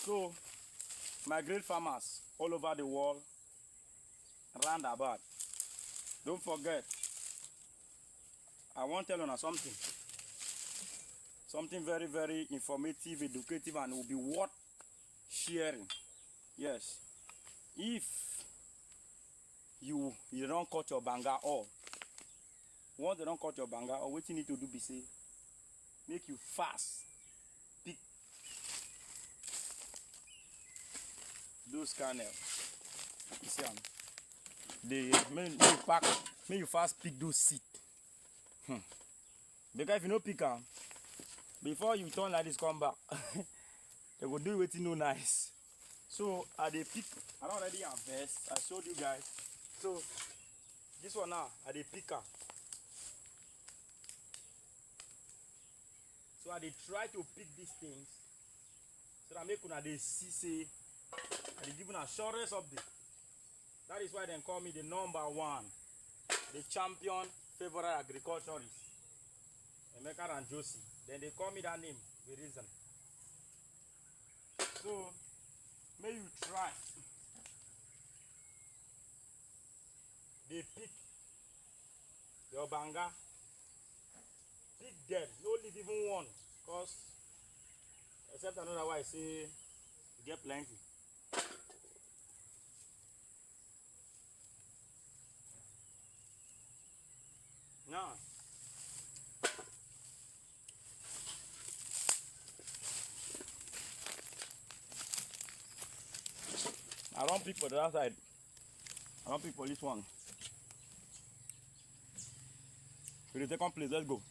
So, my great farmers all over the world, round about, don't forget, I want to tell you something. Something very, very informative, educative, and will be worth sharing. Yes. If you don't cut your banga off, once they don't cut your banga off, what you need to do be say, make you fast pick those kernels. You see them? Make you fast pick those seeds. Because if you don't pick them, before you turn like this, come back, they will do it no nice. So I dey pick. I don't already harvest. I showed you guys. So this one now, I dey pick am. So I dey try to pick these things so that make una dey see say I dey give una assurance update. That is why they call me the #1, the champion favorite agriculturist, Emeka and Josie. Then they call me that name with reason. So may you try. They pick your banga. Pick them. No leave even one. Because except another way I say you get plenty. Now I don't pick for the other side. I don't pick for this one. So the second place, let's go.